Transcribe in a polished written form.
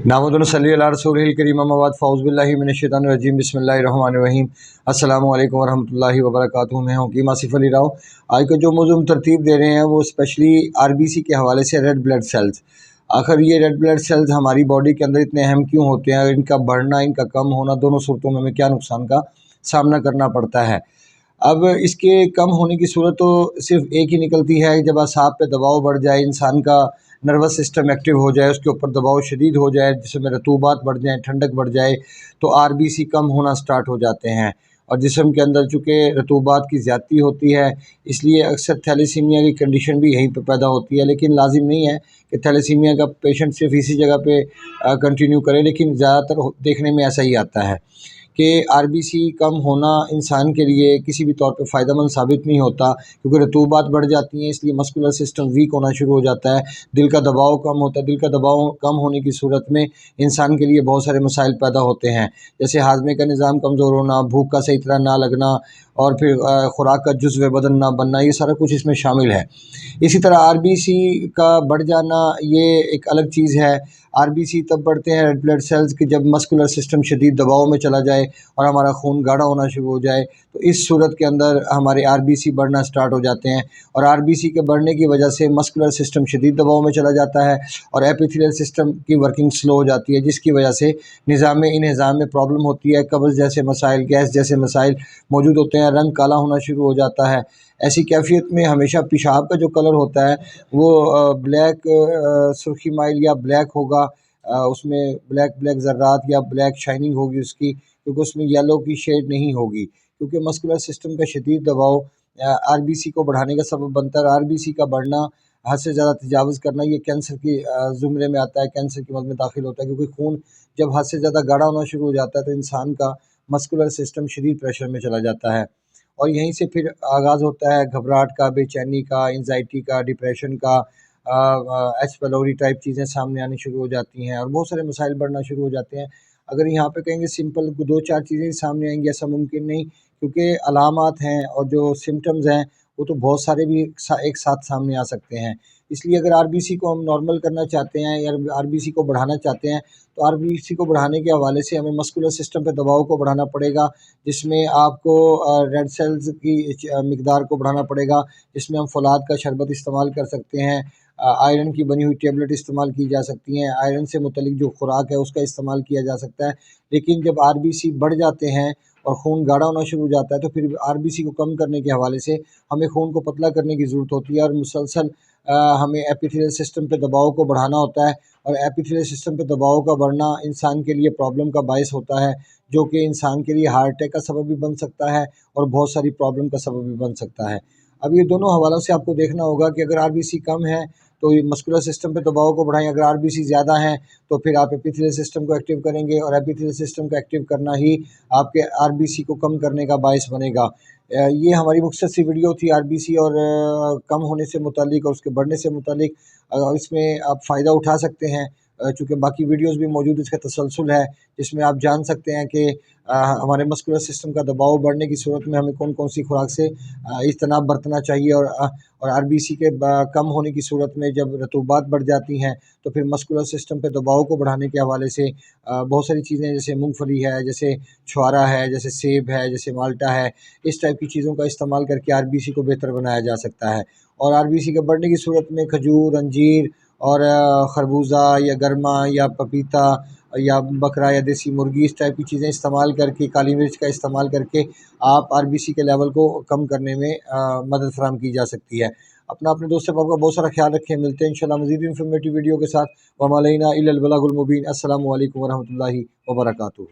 नामुदुन सल्ली अला रसूलिल करीम अम्मा बाद फ़ौज़ बिल्लाहि मिनश शैतानिर रजीम बिस्मिल्लाहिर रहमानिर रहीम अस्सलामु अलैकुम वरहमतुल्लाहि वबरकातुहू। मैं हूँ कीमा सिफ़ अली राव। आज का जो मौजूद तरतीब दे रहे हैं वो स्पेशली आरबीसी के हवाले से रेड ब्लड सेल्स। आखिर ये रेड ब्लड सेल्स हमारी बॉडी के अंदर इतने अहम क्यों होते हैं, इनका बढ़ना इनका कम होना दोनों सूरतों में हमें क्या नुकसान का सामना करना पड़ता है। अब इसके कम होने की सूरत तो सिर्फ एक ही निकलती है, जब असाब पे दबाव बढ़ जाए, इंसान का नर्वस सिस्टम एक्टिव हो जाए, उसके ऊपर दबाव शदीद हो जाए, जिसमें रतूबात बढ़ जाए, ठंडक बढ़ जाए, तो आरबीसी कम होना स्टार्ट हो जाते हैं। और जिस्म के अंदर चूँकि रतूबात की ज़्यादती होती है, इसलिए अक्सर थैलेसीमिया की कंडीशन भी यहीं पे पैदा होती है। लेकिन लाजिम नहीं है कि थैलेसीमिया का पेशेंट सिर्फ इसी जगह पे कंटिन्यू करे, लेकिन ज़्यादातर देखने में ऐसा ही आता है कि आरबीसी कम होना इंसान के लिए किसी भी तौर पे फ़ायदेमंद साबित नहीं होता, क्योंकि रतूबात बढ़ जाती हैं, इसलिए मस्कुलर सिस्टम वीक होना शुरू हो जाता है, दिल का दबाव कम होता है। दिल का दबाव कम होने की सूरत में इंसान के लिए बहुत सारे मसाइल पैदा होते हैं, जैसे हाजमे का निज़ाम कमज़ोर होना, भूख का सही तरह ना लगना, और फिर खुराक का जुज़्व बदन ना बनना, ये सारा कुछ इसमें शामिल है। इसी तरह आरबीसी का बढ़ जाना ये एक अलग चीज़ है। आरबीसी तब बढ़ते हैं रेड ब्लड सेल्स कि जब मस्कुलर सिस्टम शदीद दबाव में चला जाए और हमारा खून गाढ़ा होना शुरू हो जाए, तो इस सूरत के अंदर हमारे आरबीसी बढ़ना स्टार्ट हो जाते हैं। और आरबीसी के बढ़ने की वजह से मस्कुलर सिस्टम शदीद दबाव में चला जाता है और एपिथेलियल सिस्टम की वर्किंग स्लो हो जाती है, जिसकी वजह से निज़ाम में प्रॉब्लम होती है, कब्ज़ जैसे मसाइल, गैस जैसे मसाइल मौजूद होते हैं, रंग काला होना शुरू हो जाता है। ऐसी कैफियत में हमेशा पेशाब का जो कलर होता है वो ब्लैक सुर्खी माइल या ब्लैक होगा, उसमें ब्लैक ज़र्रात या ब्लैक शाइनिंग होगी उसकी, क्योंकि उसमें येलो की शेड नहीं होगी, क्योंकि मस्कुलर सिस्टम का शदीद दबाव आरबीसी को बढ़ाने का सबब बनता है। आरबीसी का बढ़ना, हद से ज़्यादा तजावुज़ करना, ये कैंसर की ज़ुमरे में आता है, कैंसर की मद में दाखिल होता है, क्योंकि खून जब हद से ज़्यादा गाढ़ा होना शुरू हो जाता है तो इंसान का मस्कुलर सिस्टम शदीद प्रेशर में चला जाता है। और यहीं से फिर आगाज़ होता है घबराहट का, बेचैनी का, एंजाइटी का, डिप्रेशन का, एच पेलोरी टाइप चीज़ें सामने आनी शुरू हो जाती हैं और बहुत सारे मसाइल बढ़ना शुरू हो जाते हैं। अगर यहाँ पे कहेंगे सिंपल 2-4 चीज़ें सामने आएँगी, ऐसा मुमकिन नहीं, क्योंकि अलामात हैं और जो सिम्पटम्स हैं वो तो बहुत सारे भी एक साथ सामने आ सकते हैं। इसलिए अगर आरबीसी को हम नॉर्मल करना चाहते हैं या आरबीसी को बढ़ाना चाहते हैं, तो आरबीसी को बढ़ाने के हवाले से हमें मस्कुलर सिस्टम पे दबाव को बढ़ाना पड़ेगा, जिसमें आपको रेड सेल्स की मिकदार को बढ़ाना पड़ेगा, जिसमें हम फौलाद का शरबत इस्तेमाल कर सकते हैं, आयरन की बनी हुई टेबलेट इस्तेमाल की जा सकती हैं, आयरन से मुतल्लिक जो खुराक है उसका इस्तेमाल किया जा सकता है। लेकिन जब आरबीसी बढ़ जाते हैं और खून गाढ़ा होना शुरू हो जाता है, तो फिर आरबीसी को कम करने के हवाले से हमें खून को पतला करने की ज़रूरत होती है और मुसलसल हमें एपिथेलियल सिस्टम पे दबाव को बढ़ाना होता है। और एपिथेलियल सिस्टम पे दबाव का बढ़ना इंसान के लिए प्रॉब्लम का बायस होता है, जो कि इंसान के लिए हार्ट अटैक का सबब भी बन सकता है और बहुत सारी प्रॉब्लम का सबब भी बन सकता है। अब ये दोनों हवालों से आपको देखना होगा कि अगर आरबीसी कम है तो ये मस्कुलर सिस्टम पे दबाव को बढ़ाएँ, अगर आरबीसी ज़्यादा है तो फिर आप एपिथेलियल सिस्टम को एक्टिव करेंगे और एपिथेलियल सिस्टम को एक्टिव करना ही आपके आरबीसी को कम करने का बायस बनेगा। ये हमारी मुख्तसर सी वीडियो थी आरबीसी और कम होने से मुतालिक और उसके बढ़ने से मुतालिक। इसमें आप फ़ायदा उठा सकते हैं, चूँकि बाकी वीडियोज़ भी मौजूद, इसका तसलसल है, जिसमें आप जान सकते हैं कि हमारे मस्कुलर सिस्टम का दबाव बढ़ने की सूरत में हमें कौन-कौन सी खुराक से इज्तनाब बरतना चाहिए और आरबीसी के कम होने की सूरत में जब रतूबात बढ़ जाती हैं, तो फिर मस्कुलर सिस्टम पे दबाव को बढ़ाने के हवाले से बहुत सारी चीज़ें, जैसे मूँगफली है, जैसे छुआरा है, जैसे सेब है, जैसे माल्टा है, इस टाइप की चीज़ों का इस्तेमाल करके आरबीसी को बेहतर बनाया जा सकता है। और आरबीसी के बढ़ने की सूरत में खजूर, अंजीर और खरबूजा या गरमा या पपीता या बकरा या देसी मुर्गी, इस टाइप की चीज़ें इस्तेमाल करके, काली मिर्च का इस्तेमाल करके आप आरबीसी के लेवल को कम करने में मदद फ़राहम की जा सकती है। अपने दोस्त अहबाब का बहुत सारा ख्याल रखें। मिलते हैं इंशाल्लाह मज़ीद इन्फॉर्मेटिव वीडियो के साथ। वमा अलैना इल्लल बलागुल मुबीन। अस्सलामु अलैकुम वरहमतुल्लाहि वबरकातुहू।